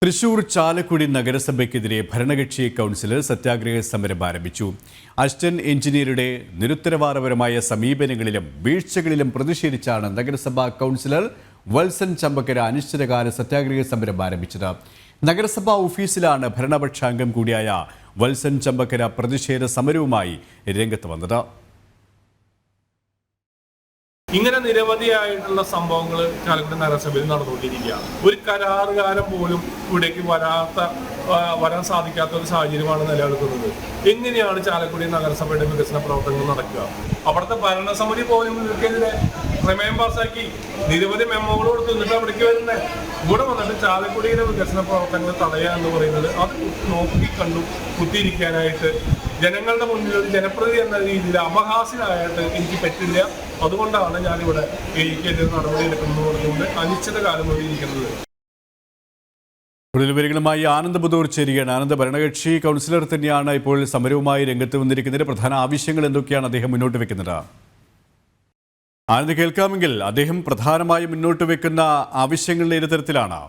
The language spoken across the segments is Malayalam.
തൃശൂർ ചാലക്കുടി നഗരസഭയ്ക്കെതിരെ ഭരണകക്ഷി കൗൺസിലർ സത്യാഗ്രഹ സമരം ആരംഭിച്ചു. അസിസ്റ്റന്റ് എഞ്ചിനീയറുടെ നിരുത്തരവാദപരമായ സമീപനങ്ങളിലും വീഴ്ചകളിലും പ്രതിഷേധിച്ചാണ് നഗരസഭാ കൗൺസിലർ വത്സൻ ചമ്പക്കര അനിശ്ചിതകാല സത്യാഗ്രഹ സമരം ആരംഭിച്ചത്. നഗരസഭാ ഓഫീസിലാണ് ഭരണപക്ഷാംഗം കൂടിയായ വത്സൻ ചമ്പക്കര പ്രതിഷേധ സമരവുമായി രംഗത്ത് വന്നത്. ഇങ്ങനെ നിരവധിയായിട്ടുള്ള സംഭവങ്ങൾ ചാലക്കുടി നഗരസഭയിൽ നടന്നുകൊണ്ടിരിക്കുകയാണ്. ഒരു കരാറുകാരൻ പോലും ഇവിടേക്ക് വരാൻ സാധിക്കാത്ത ഒരു സാഹചര്യമാണ് നിലനിൽക്കുന്നത്. എങ്ങനെയാണ് ചാലക്കുടി നഗരസഭയുടെ വികസന പ്രവർത്തനങ്ങൾ നടക്കുക? അവിടുത്തെ ഭരണസമിതി പോലും ഇവർക്കെതിരെ പ്രമേയം പാസാക്കി നിരവധി മെമ്മോകൾ കൊടുത്ത് എന്നിട്ട് അവിടേക്ക് വരുന്നത്. ഇവിടെ വന്നിട്ട് ചാലക്കുടിയിലെ വികസന പ്രവർത്തനങ്ങൾ തടയുക എന്ന് പറയുന്നത് അത് നോക്കി കണ്ടു കുത്തിയിരിക്കാനായിട്ട് ജനങ്ങളുടെ മുന്നിൽ ഒരു ജനപ്രതിനിധി എന്ന രീതിയിൽ അപഹാസ്യനായിട്ട് എനിക്ക് പറ്റില്ല. അതുകൊണ്ടാണ് ഞാനിവിടെ എനിക്കെതിരെ നടപടി എടുക്കുന്നത് പറഞ്ഞുകൊണ്ട് അനിശ്ചിതകാലം വരെ ഇരിക്കുന്നത്. കൂടുതൽ വിവരങ്ങളുമായി ആനന്ദ് ബുദൂർ ചേരുകയാണ്. ആനന്ദ്, ഭരണകക്ഷി കൗൺസിലർ തന്നെയാണ് ഇപ്പോൾ സമരവുമായി രംഗത്ത് വന്നിരിക്കുന്നത്. പ്രധാന ആവശ്യങ്ങൾ എന്തൊക്കെയാണ് അദ്ദേഹം മുന്നോട്ട് വെക്കുന്നത്? ആനന്ദ്, കേൾക്കാമെങ്കിൽ അദ്ദേഹം പ്രധാനമായും മുന്നോട്ട് വെക്കുന്ന ആവശ്യങ്ങളുടെ ഏത് തരത്തിലാണ്?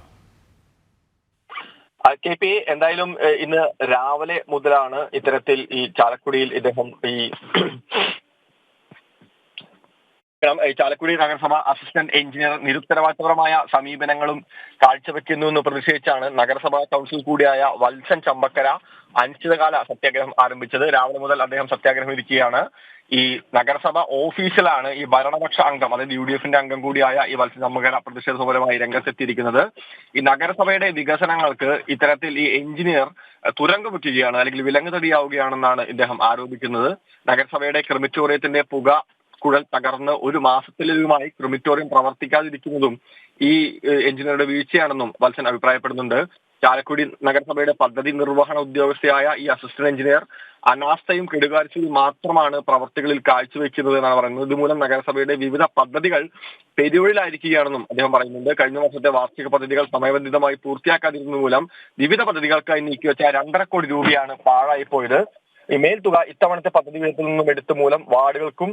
KP, എന്തായാലും ഇന്ന് രാവിലെ മുതലാണ് ഇത്തരത്തിൽ ഈ ചാലക്കുടിയിൽ ഇദ്ദേഹം ചാലക്കുടി നഗരസഭ അസിസ്റ്റന്റ് എഞ്ചിനീയർ നിരുത്തരവാദിത്തപരമായ സമീപനങ്ങളും കാഴ്ചവെക്കുന്നു എന്ന് പ്രതിഷേധിച്ചാണ് നഗരസഭാ കൗൺസിൽ കൂടിയായ വത്സൻ ചമ്പക്കര അനിശ്ചിതകാല സത്യാഗ്രഹം ആരംഭിച്ചത്. രാവിലെ മുതൽ അദ്ദേഹം സത്യാഗ്രഹം ഇരിക്കുകയാണ്. ഈ നഗരസഭ ഓഫീസിലാണ് ഈ ഭരണപക്ഷ അംഗം, അതായത് UDFന്റെ അംഗം കൂടിയായ ഈ വത്സൻ ചമ്പക്കര പ്രതിഷേധ സമരമായി രംഗത്തെത്തിയിരിക്കുന്നത്. ഈ നഗരസഭയുടെ വികസനങ്ങൾക്ക് ഇത്തരത്തിൽ ഈ എഞ്ചിനീയർ തുരങ്കം വെക്കുകയാണ്, അല്ലെങ്കിൽ വിലങ്ങുതടിയാവുകയാണെന്നാണ് ഇദ്ദേഹം ആരോപിക്കുന്നത്. നഗരസഭയുടെ ക്രിമിറ്റോറിയത്തിന്റെ കുഴൽ തകർന്ന് ഒരു മാസത്തിലുമായി ക്രിമിറ്റോറിയം പ്രവർത്തിക്കാതിരിക്കുന്നതും ഈ എഞ്ചിനീയറുടെ വീഴ്ചയാണെന്നും വത്സൻ അഭിപ്രായപ്പെടുന്നുണ്ട്. ചാലക്കുടി നഗരസഭയുടെ പദ്ധതി നിർവഹണ ഉദ്യോഗസ്ഥയായ ഈ അസിസ്റ്റന്റ് എഞ്ചിനീയർ അനാസ്ഥയും കെടുകാര്യസ്ഥയും മാത്രമാണ് പ്രവർത്തികളിൽ കാഴ്ചവെക്കുന്നത് എന്നാണ് പറയുന്നത്. ഇതുമൂലം നഗരസഭയുടെ വിവിധ പദ്ധതികൾ പെരുവഴിയിലായിരിക്കുകയാണെന്നും അദ്ദേഹം പറയുന്നുണ്ട്. കഴിഞ്ഞ വർഷത്തെ വാർഷിക പദ്ധതികൾ സമയബന്ധിതമായി പൂർത്തിയാക്കാതിരുന്നത് മൂലം വിവിധ പദ്ധതികൾക്കായി നീക്കിവെച്ച 2.5 കോടി രൂപയാണ് പാഴായിപ്പോയത്. ഈ മേൽത്തുക ഇത്തവണത്തെ പദ്ധതി വിഹിതത്തിൽ നിന്നും എടുത്ത മൂലം വാർഡുകൾക്കും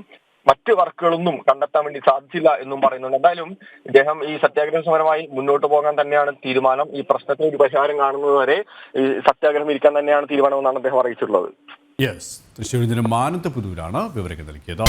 മറ്റ് വർക്കുകളൊന്നും കണ്ടെത്താൻ വേണ്ടി സാധിച്ചില്ല എന്നും പറയുന്നുണ്ട്. എന്തായാലും ഇദ്ദേഹം ഈ സത്യാഗ്രഹ സമരമായി മുന്നോട്ട് പോകാൻ തന്നെയാണ് തീരുമാനം. ഈ പ്രശ്നത്തിന് ഒരു പരിഹാരം കാണുന്നതുവരെ ഈ സത്യാഗ്രഹം ഇരിക്കാൻ തന്നെയാണ് തീരുമാനമെന്നാണ് അദ്ദേഹം അറിയിച്ചിട്ടുള്ളത്. തൃശ്ശൂരിൽ നിന്ന് ആനന്ദ് ബുദൂരാണ് വിവരങ്ങൾ നൽകിയത്.